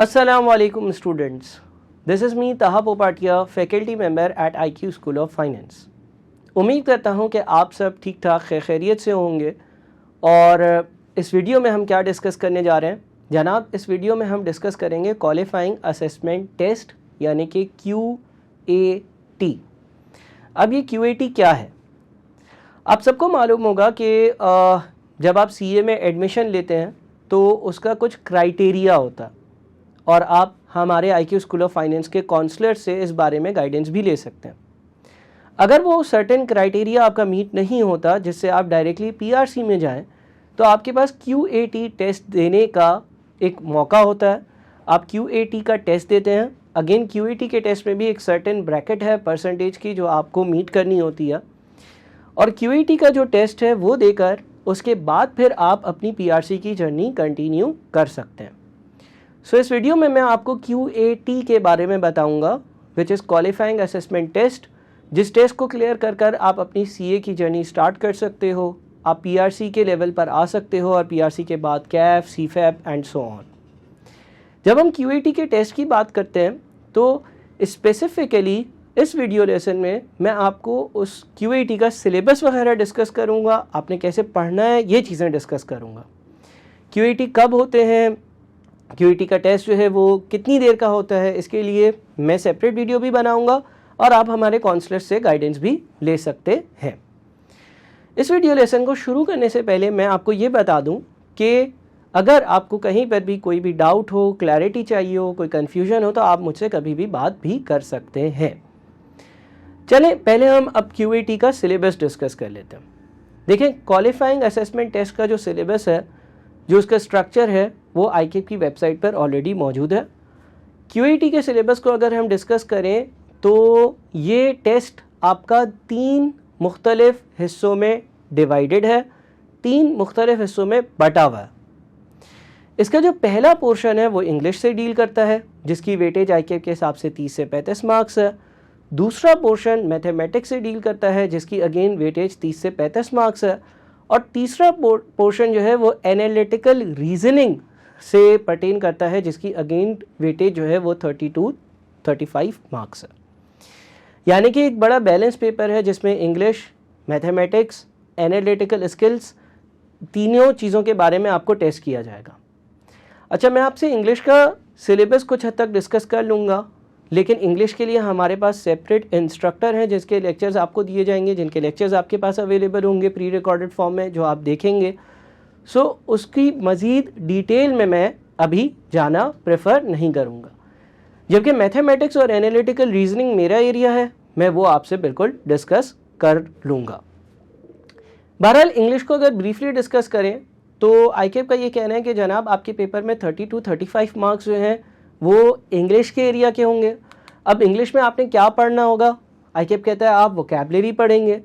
Assalamualaikum students. This is me Taha Popatia, faculty member at IQ School of Finance. उम्मीद करता हूँ कि आप सब ठीक ठाक खैरियत से होंगे। और इस वीडियो में हम क्या डिस्कस करने जा रहे हैं जनाब, इस वीडियो में हम डिस्कस करेंगे क्वालिफाइंग असेसमेंट टेस्ट यानी कि QAT। अब ये QAT क्या है? आप सबको मालूम होगा कि जब आप CA में एडमिशन लेते हैं तो उसका कुछ क्राइटेरिया होता है और आप हमारे IQ स्कूल ऑफ फाइनेंस के काउंसलर से इस बारे में गाइडेंस भी ले सकते हैं। अगर वो सर्टेन क्राइटेरिया आपका मीट नहीं होता जिससे आप डायरेक्टली PRC में जाएं, तो आपके पास QAT टेस्ट देने का एक मौका होता है। आप QAT का टेस्ट देते हैं। अगेन QAT के टेस्ट में भी एक सर्टेन ब्रैकेट है परसेंटेज की जो आपको मीट करनी होती है, और QAT का जो टेस्ट है वो देकर उसके बाद फिर आप अपनी PRC की जर्नी कंटिन्यू कर सकते हैं। सो इस वीडियो में मैं आपको QAT के बारे में बताऊंगा, which is qualifying assessment test, जिस टेस्ट को क्लियर कर कर आप अपनी CA की जर्नी स्टार्ट कर सकते हो। आप PRC के लेवल पर आ सकते हो और PRC के बाद CAF, CFAP and so on. जब हम QAT के टेस्ट की बात करते हैं तो स्पेसिफिकली इस वीडियो लेसन में मैं आपको उस QAT का सिलेबस वगैरह डिस्कस करूंगा, आपने कैसे पढ़ना है ये चीज़ें डिस्कस करूंगा। QAT कब होते हैं, QAT का टेस्ट जो है वो कितनी देर का होता है, इसके लिए मैं सेपरेट वीडियो भी बनाऊंगा और आप हमारे काउंसलर से गाइडेंस भी ले सकते हैं। इस वीडियो लेसन को शुरू करने से पहले मैं आपको ये बता दूं कि अगर आपको कहीं पर भी कोई भी डाउट हो, क्लैरिटी चाहिए हो, कोई कन्फ्यूजन हो, तो आप मुझसे कभी भी बात भी कर सकते हैं। चलें पहले हम अब QAT का सिलेबस डिस्कस कर लेते हैं। देखें, क्वालिफाइंग असेसमेंट टेस्ट का जो सिलेबस है, जो उसका स्ट्रक्चर है, वो ICAP की वेबसाइट पर ऑलरेडी मौजूद है। QAT के सिलेबस को अगर हम डिस्कस करें तो ये टेस्ट आपका 3 मुख्तलिफ हिस्सों में डिवाइडेड है, 3 मुख्तलिफ हिस्सों में बटा हुआ है। इसका जो पहला पोर्शन है वो इंग्लिश से डील करता है, जिसकी वेटेज ICAP के हिसाब से 30 से 35 मार्क्स है। दूसरा पोर्शन मैथमेटिक्स से डील करता है, जिसकी अगेन वेटेज 30 से 35 मार्क्स है। और तीसरा पोर्शन जो है वो एनालिटिकल रीजनिंग से पर्टेन करता है, जिसकी अगेन वेटेज जो है वो 32-35 मार्क्स है। यानी कि एक बड़ा बैलेंस पेपर है जिसमें इंग्लिश, मैथमेटिक्स, एनालिटिकल स्किल्स, तीनों चीज़ों के बारे में आपको टेस्ट किया जाएगा। अच्छा, मैं आपसे इंग्लिश का सिलेबस कुछ हद तक डिस्कस कर लूँगा, लेकिन इंग्लिश के लिए हमारे पास सेपरेट इंस्ट्रक्टर हैं जिसके लेक्चर्स आपको दिए जाएंगे, जिनके लेक्चर्स आपके पास अवेलेबल होंगे प्री रिकॉर्डेड फॉर्म में, जो आप देखेंगे। सो उसकी मज़ीद डिटेल में मैं अभी जाना प्रेफर नहीं करूँगा। जबकि मैथमेटिक्स और एनालिटिकल रीजनिंग मेरा एरिया है, मैं वो आपसे बिल्कुल डिस्कस कर लूँगा। बहरहाल इंग्लिश को अगर ब्रीफली डिस्कस करें तो ICAP का ये कहना है कि जनाब आपके पेपर में 32-35 मार्क्स जो हैं वो इंग्लिश के एरिया के होंगे। अब इंग्लिश में आपने क्या पढ़ना होगा? ICAP कहता है आप वोकैबुलरी पढ़ेंगे।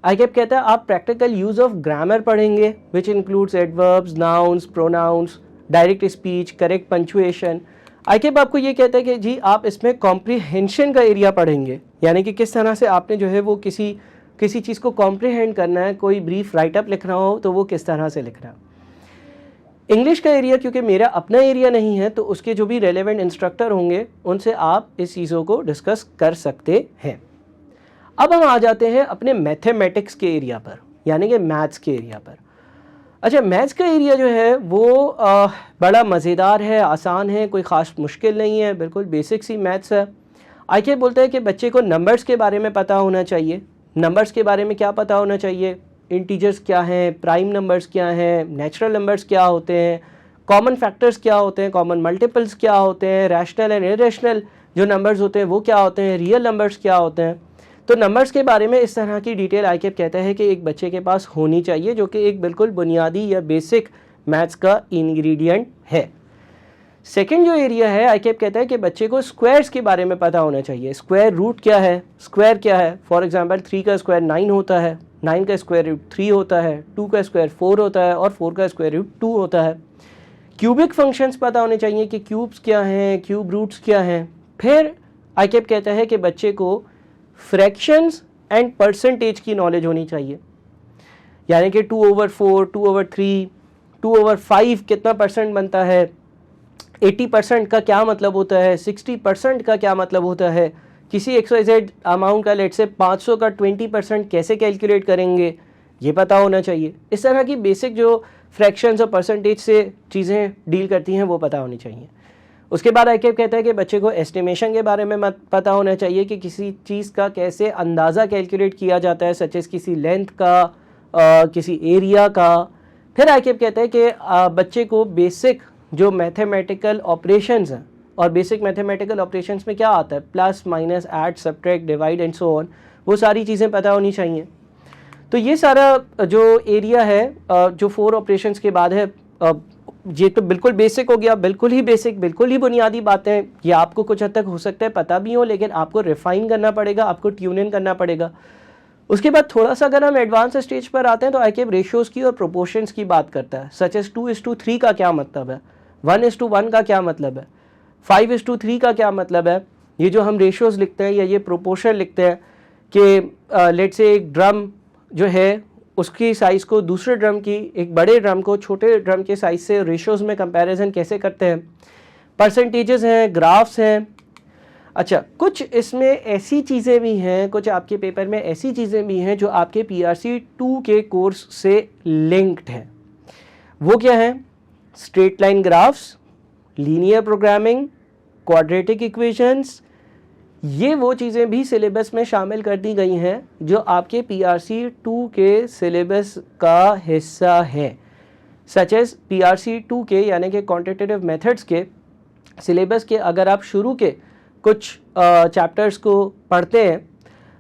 ICAP कहता है आप प्रैक्टिकल यूज़ ऑफ ग्रामर पढ़ेंगे, which includes adverbs, nouns, pronouns, direct speech, correct punctuation. ICAP आपको ये कहता है कि जी आप इसमें कॉम्प्रिहेंशन का एरिया पढ़ेंगे, यानी कि किस तरह से आपने जो है वो किसी चीज़ को कॉम्प्रिहेंड करना है, कोई ब्रीफ राइटअप लिखना हो तो वो किस तरह से लिखना है। इंग्लिश का एरिया क्योंकि मेरा अपना एरिया नहीं है, तो उसके जो भी रेलेवेंट इंस्ट्रक्टर होंगे उनसे आप इस चीज़ों को डिस्कस कर सकते हैं। अब हम आ जाते हैं अपने मैथमेटिक्स के एरिया पर, यानी कि मैथ्स के एरिया पर। अच्छा, मैथ्स का एरिया जो है वो बड़ा मज़ेदार है, आसान है, कोई ख़ास मुश्किल नहीं है, बिल्कुल बेसिक सी मैथ्स है। ICAP बोलता है कि बच्चे को नंबर्स के बारे में पता होना चाहिए। नंबर्स के बारे में क्या पता होना चाहिए? इंटीजर्स क्या हैं, प्राइम नंबर्स क्या हैं, नेचुरल नंबर्स क्या होते हैं, कॉमन फैक्टर्स क्या होते हैं, कॉमन मल्टीपल्स क्या होते हैं, रैशनल एंड इरेशनल जो नंबर्स होते हैं वो क्या होते हैं, रियल नंबर्स क्या होते हैं। तो नंबर्स के बारे में इस तरह की डिटेल ICAP कहता है कि एक बच्चे के पास होनी चाहिए, जो कि एक बिल्कुल बुनियादी या बेसिक मैथ्स का इंग्रेडिएंट है। सेकेंड जो एरिया है, ICAP कहता है कि बच्चे को स्क्वायर्स के बारे में पता होना चाहिए। स्क्वायर रूट क्या है, स्क्वायर क्या है। फॉर एग्जांपल 3 का स्क्वायर 9 होता है, 9 का स्क्वायर रूट 3 होता है, 2 का स्क्वायर 4 होता है और 4 का स्क्वायर रूट 2 होता है। क्यूबिक फंक्शंस पता होने चाहिए कि क्यूब्स क्या हैं, क्यूब रूट्स क्या हैं। फिर ICAP कहता है कि बच्चे को फ्रैक्शंस एंड परसेंटेज की नॉलेज होनी चाहिए, यानी कि 2/4, 2/3, 2/5 कितना परसेंट बनता है, 80% का क्या मतलब होता है, 60% का क्या मतलब होता है, किसी XYZ अमाउंट का लेट से 500 का 20% कैसे कैलकुलेट करेंगे, ये पता होना चाहिए। इस तरह की बेसिक जो फ्रैक्शंस और परसेंटेज से चीज़ें डील करती हैं वो पता होनी चाहिए। उसके बाद ICAP कहता है कि बच्चे को एस्टिमेशन के बारे में पता होना चाहिए कि किसी चीज़ का कैसे अंदाज़ा कैलकुलेट किया जाता है, सच एज़ किसी लेंथ का, किसी एरिया का। फिर ICAP कहता है कि बच्चे को बेसिक जो मैथमेटिकल ऑपरेशंस हैं, और बेसिक मैथमेटिकल ऑपरेशंस में क्या आता है, plus minus add subtract divide and so on, वो सारी चीज़ें पता होनी चाहिए। तो ये सारा जो एरिया है जो 4 ऑपरेशंस के बाद है, ये तो बिल्कुल बेसिक हो गया, बिल्कुल ही बेसिक, बिल्कुल ही बुनियादी बातें। ये आपको कुछ हद तक हो सकता है पता भी हो, लेकिन आपको रिफाइन करना पड़ेगा, आपको ट्यून इन करना पड़ेगा। उसके बाद थोड़ा सा अगर हम एडवांस स्टेज पर आते हैं तो ICAP रेशियोज़ की और प्रोपोर्शंस की बात करता है, सच एज 2:3 का क्या मतलब है, 1:1 का क्या मतलब है, 5:3 का क्या मतलब है। ये जो हम रेशियोज़ लिखते हैं या ये प्रोपोर्शन लिखते हैं कि लेट से एक ड्रम जो है उसकी साइज़ को दूसरे ड्रम की, एक बड़े ड्रम को छोटे ड्रम के साइज़ से रेशियोज़ में कंपैरिजन कैसे करते हैं, परसेंटेजेस हैं, ग्राफ्स हैं। अच्छा, कुछ इसमें ऐसी चीज़ें भी हैं, कुछ आपके पेपर में ऐसी चीज़ें भी हैं जो आपके PRC 2 के कोर्स से लिंक्ड हैं। वो क्या है, straight line graphs, linear programming, quadratic equations, ये वो चीज़ें भी सिलेबस में शामिल कर दी गई हैं जो आपके PRC 2 के सिलेबस का हिस्सा है। सच एज PRC 2 के यानी कि क्वांटिटेटिव मेथड्स के सिलेबस के अगर आप शुरू के कुछ चैप्टर्स को पढ़ते हैं,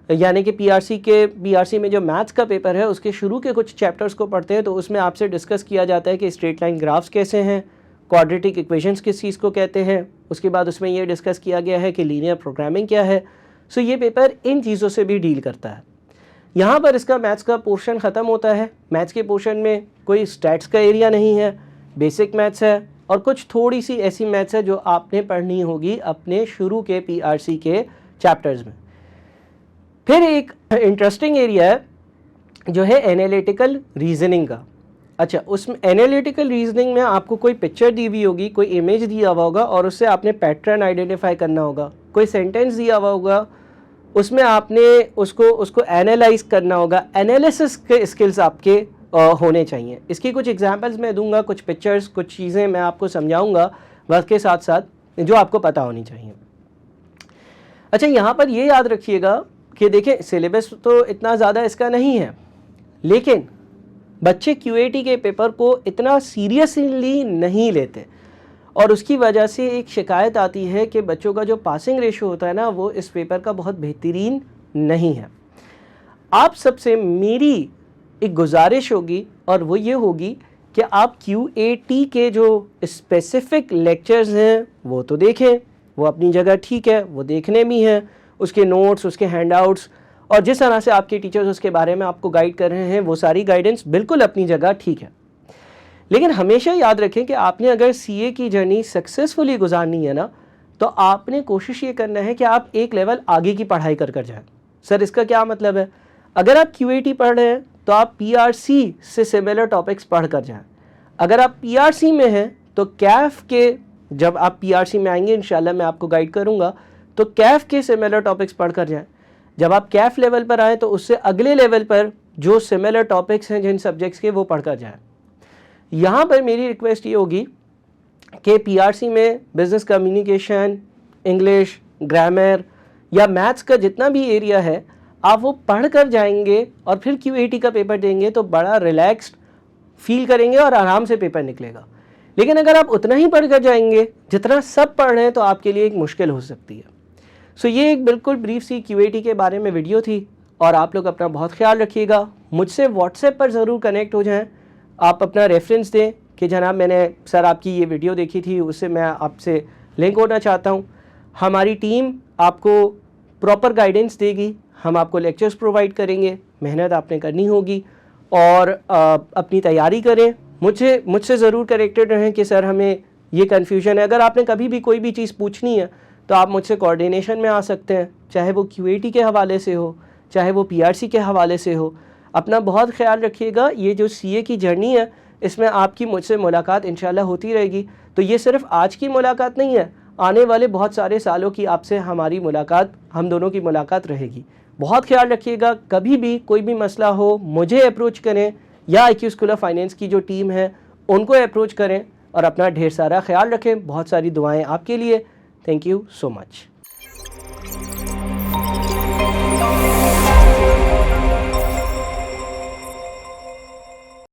यानी कि PRC में जो मैथ्स का पेपर है उसके शुरू के कुछ चैप्टर्स को पढ़ते हैं, तो उसमें आपसे डिस्कस किया जाता है कि स्ट्रेट लाइन ग्राफ्स कैसे हैं, क्वाड्रेटिक इक्वेशंस किस चीज़ को कहते हैं। उसके बाद उसमें ये डिस्कस किया गया है कि लीनियर प्रोग्रामिंग क्या है। सो ये पेपर इन चीज़ों से भी डील करता है। यहाँ पर इसका मैथ्स का पोर्शन ख़त्म होता है। मैथ्स के पोर्शन में कोई स्टैट्स का एरिया नहीं है, बेसिक मैथ्स है और कुछ थोड़ी सी ऐसी मैथ्स है जो आपने पढ़नी होगी अपने शुरू के PRC के चैप्टर्स में। फिर एक इंटरेस्टिंग एरिया है जो है एनालिटिकल रीजनिंग का। अच्छा, उसमें एनालिटिकल रीजनिंग में आपको कोई पिक्चर दी हुई होगी, कोई इमेज दिया हुआ होगा और उससे आपने पैटर्न आइडेंटिफाई करना होगा। कोई सेंटेंस दिया हुआ होगा, उसमें आपने उसको एनालाइज करना होगा। एनालिसिस के स्किल्स आपके होने चाहिए। इसकी कुछ एग्जांपल्स मैं दूंगा, कुछ पिक्चर्स, कुछ चीज़ें मैं आपको समझाऊंगा वक्त के साथ साथ जो आपको पता होनी चाहिए। अच्छा, यहाँ पर ये याद रखिएगा कि देखें सिलेबस तो इतना ज़्यादा इसका नहीं है, लेकिन बच्चे QAT के पेपर को इतना सीरियसली नहीं लेते और उसकी वजह से एक शिकायत आती है कि बच्चों का जो पासिंग रेशो होता है ना, वो इस पेपर का बहुत बेहतरीन नहीं है। आप सबसे मेरी एक गुजारिश होगी और वो ये होगी कि आप QAT के जो स्पेसिफिक लेक्चर्स हैं वो तो देखें, वो अपनी जगह ठीक है, वो देखने भी हैं, उसके नोट्स, उसके हैंडआउट्स और जिस तरह से आपके टीचर्स उसके बारे में आपको गाइड कर रहे हैं वो सारी गाइडेंस बिल्कुल अपनी जगह ठीक है। लेकिन हमेशा याद रखें कि आपने अगर CA की जर्नी सक्सेसफुली गुजारनी है ना, तो आपने कोशिश ये करना है कि आप एक लेवल आगे की पढ़ाई कर जाएं। सर, इसका क्या मतलब है? अगर आप QAT पढ़ रहे हैं तो आप PRC से सिमिलर टॉपिक्स पढ़ कर जाएं। अगर आप PRC में हैं तो CAF के, जब आप PRC में आएंगे इंशाल्लाह मैं आपको गाइड करूँगा, तो CAF के सिमिलर टॉपिक्स पढ़ कर जाएँ। जब आप CAF लेवल पर आएँ तो उससे अगले लेवल पर जो सिमिलर टॉपिक्स हैं जिन सब्जेक्ट्स के, वो पढ़ कर जाएँ। यहाँ पर मेरी रिक्वेस्ट ये होगी कि PRC में बिज़नेस कम्युनिकेशन, इंग्लिश, ग्रामर या मैथ्स का जितना भी एरिया है, आप वो पढ़ कर जाएंगे और फिर QAT का पेपर देंगे तो बड़ा रिलैक्स्ड फील करेंगे और आराम से पेपर निकलेगा। लेकिन अगर आप उतना ही पढ़ कर जाएंगे जितना सब पढ़ रहे हैं तो आपके लिए एक मुश्किल हो सकती है। सो ये एक बिल्कुल ब्रीफ सी QAT के बारे में वीडियो थी और आप लोग अपना बहुत ख्याल रखिएगा। मुझसे व्हाट्सएप पर ज़रूर कनेक्ट हो जाएं, आप अपना रेफरेंस दें कि जनाब मैंने सर आपकी ये वीडियो देखी थी, उससे मैं आपसे लिंक होना चाहता हूँ। हमारी टीम आपको प्रॉपर गाइडेंस देगी, हम आपको लेक्चर्स प्रोवाइड करेंगे, मेहनत आपने करनी होगी और अपनी तैयारी करें। मुझसे ज़रूर कनेक्टेड रहें कि सर हमें ये कन्फ्यूजन है। अगर आपने कभी भी कोई भी चीज़ पूछनी है तो आप मुझसे कोऑर्डिनेशन में आ सकते हैं, चाहे वो QAT के हवाले से हो, चाहे वो PRC के हवाले से हो। अपना बहुत ख्याल रखिएगा। ये जो CA की जर्नी है इसमें आपकी मुझसे मुलाकात इंशाल्लाह होती रहेगी। तो ये सिर्फ़ आज की मुलाकात नहीं है, आने वाले बहुत सारे सालों की आपसे हमारी मुलाकात, हम दोनों की मुलाकात रहेगी। बहुत ख्याल रखिएगा, कभी भी कोई भी मसला हो मुझे अप्रोच करें या IQ स्कूल ऑफ फाइनेंस की जो टीम है उनको अप्रोच करें, और अपना ढेर सारा ख्याल रखें। बहुत सारी दुआएं आपके लिए। Thank you so much.